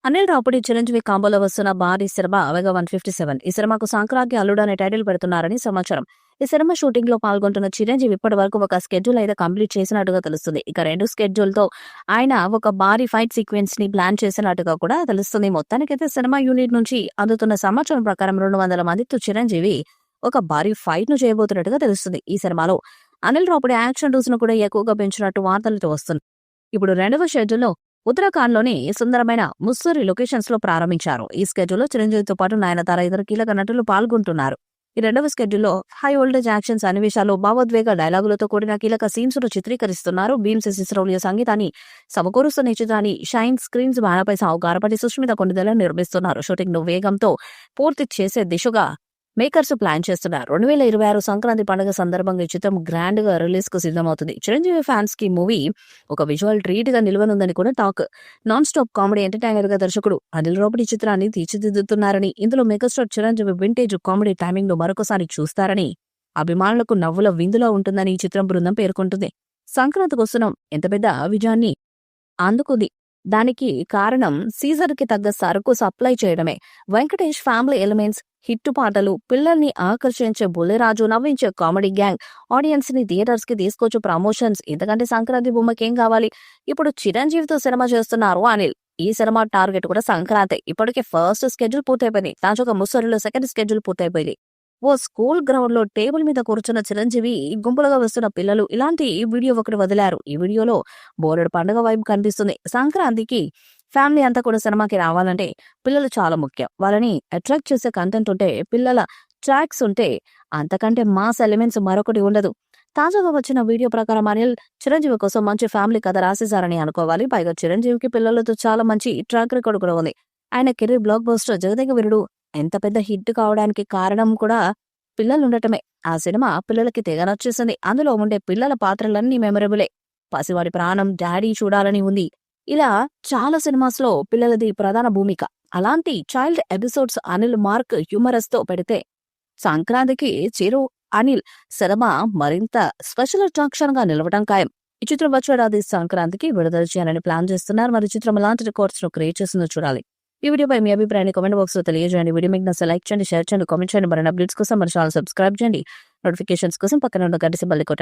అనిల్ రావుపూడి చిరంజీవి కాంబోలో వస్తున్న భారీ సినిమా అవగా 157. ఈ సినిమాకు సంక్రాంతి అల్లుడు అనే టైటిల్ పెడుతున్నారని సమాచారం. ఈ సినిమా షూటింగ్ లో పాల్గొంటున్న చిరంజీవి ఇప్పటి వరకు ఒక స్కెడ్యూల్ అయితే కంప్లీట్ చేసినట్టుగా తెలుస్తుంది. ఇక 2 స్కెడ్యూల్ తో ఆయన ఒక భారీ ఫైట్ సీక్వెన్స్ ని ప్లాన్ చేసినట్టుగా కూడా తెలుస్తుంది. మొత్తానికైతే సినిమా యూనిట్ నుంచి అందుతున్న సమాచారం ప్రకారం 200 మందితో చిరంజీవి ఒక భారీ ఫైట్ ను చేయబోతున్నట్టుగా తెలుస్తుంది. ఈ సినిమాలో అనిల్ రావుపూడి యాక్షన్ డోస్ ను కూడా ఎక్కువగా పెంచినట్టు వార్తలతో వస్తుంది. ఇప్పుడు 2వ షెడ్యూల్లో ఉత్తరాఖండ్లోని సుందరమైన ముస్సూరి లొకేషన్స్ లో ప్రారంభించారు. ఈ స్కెడ్యూల్లో చిరంజీవితో పాటు నయనతార ఇతర కీలక నటులు పాల్గొంటున్నారు. ఈ 2వ స్కెడ్యూల్లో హై వోల్టేజ్ యాక్షన్ సన్నివేశాలు, భావోద్వేగ డైలాగులతో కూడిన కీలక సీన్స్ ను చిత్రీకరిస్తున్నారు. భీమ్స్ సిసిరోలియా సంగీతాన్ని సమకూరుస్తున్న ఈ చిత్రాన్ని షైన్ స్క్రీన్స్ బ్యానర్పై గారపటి సుష్మిత కొణిదెల నిర్మిస్తున్నారు. షూటింగ్ ను వేగంతో పూర్తి చేసే దిశగా మేకర్స్ ప్లాన్ చేస్తున్నారు. 2026 సంక్రాంతి పండుగ సందర్భంగా ఈ చిత్రం గ్రాండ్ గా రిలీజ్ కు సిద్ధమవుతుంది. చిరంజీవి ఫ్యాన్స్ కి మూవీ ఒక విజువల్ ట్రీట్ గా నిలవనుందని కూడా talk. Non stop comedy entertainer గా దర్శకుడు అనిల్ రావుపూడి చిత్రాన్ని తీర్చిదిద్దుతున్నారని, ఇందులో megastar Chiranjeevi vintage comedy timing లో మరొకసారి చూస్తారని, అభిమానులకు నవ్వుల విందులో ఉంటుందని ఈ చిత్రం బృందం పేర్కొంటుంది. సంక్రాంతికి వస్తున్నాం ఎంత పెద్ద విజయాన్ని అందుకుంది. దానికి కారణం సీజన్ కి తగ్గ సరుకు సప్లై చేయడమే. వెంకటేష్ ఫ్యామిలీ ఎలిమెంట్స్, హిట్టు పాటలు, పిల్లల్ని ఆకర్షించే బుల్లిరాజు, నవ్వించే కామెడీ గ్యాంగ్, ఆడియన్స్ ని థియేటర్స్ కి తీసుకొచ్చు ప్రమోషన్స్, ఇంతకంటే సంక్రాంతి బొమ్మకేం కావాలి? ఇప్పుడు చిరంజీవితో సినిమా చేస్తున్నారు అనిల్. ఈ సినిమా టార్గెట్ కూడా సంక్రాంతి. ఇప్పటికే ఫస్ట్ స్కెడ్యూల్ పూర్తయిపోయింది. తాజాగా ముస్సరిలో సెకండ్ స్కెడ్యూల్ పూర్తయిపోయింది. ఓ స్కూల్ గ్రౌండ్ లో టేబుల్ మీద కూర్చున్న చిరంజీవి, గుంపులుగా వస్తున్న పిల్లలు, ఇలాంటి వీడియో ఒకటి వదిలారు. ఈ వీడియోలో బోలెడు పండుగ వైపు కనిపిస్తుంది. సంక్రాంతికి ఫ్యామిలీ అంతా కూడా సినిమాకి రావాలంటే పిల్లలు చాలా ముఖ్యం. వాళ్ళని అట్రాక్ట్ చేసే కంటెంట్ ఉంటే, పిల్లల ట్రాక్స్ ఉంటే అంతకంటే మాస్ ఎలిమెంట్స్ మరొకటి ఉండదు. తాజాగా వచ్చిన వీడియో ప్రకారం అనిల్ చిరంజీవి కోసం మంచి ఫ్యామిలీ కథ రాసేశారని అనుకోవాలి. పైగా చిరంజీవికి పిల్లలతో చాలా మంచి ట్రాక్ రికార్డు కూడా ఉంది. ఆయన career block buster Jagadeka Veerudu ఎంత పెద్ద హిట్ కావడానికి కారణం కూడా పిల్లలుండటమే. ఆ సినిమా పిల్లలకి తెగ నచ్చేసింది. అందులో ఉండే పిల్లల పాత్రలన్నీ మెమరబులే. పసివాడి ప్రాణం డాడీ చూడాలని ఉంది. ఇలా చాలా సినిమాస్ లో పిల్లలది ప్రధాన భూమిక. అలాంటి child episodes Anil mark humorous తో పెడితే సంక్రాంతికి చిరు అనిల్ సినిమా మరింత స్పెషల్ అట్రాక్షన్ గా నిలవడం ఖాయం. ఈ చిత్రం వచ్చే ఏడాది సంక్రాంతికి విడుదల చేయాలని ప్లాన్ చేస్తున్నారు. మరి చిత్రం ఎలాంటి రికార్డ్స్ ను క్రియేట్ చేస్తుందో చూడాలి. ఈ వీడియోపై మీ అభిప్రాయాన్ని కామెంట్ బాక్స్ లో తెలియజేయండి. వీడియో మీకు నచ్చితే లైక్ చేయండి, షేర్ చేయండి, కామెంట్ చేయండి. మరిన్ని అప్డేట్స్ కోసం మన ఛానల్ సబ్స్క్రైబ్ చేయండి. నోటిఫికేషన్స్ కోసం పక్కన ఉన్న గంట సింబల్ ని కొట్టండి.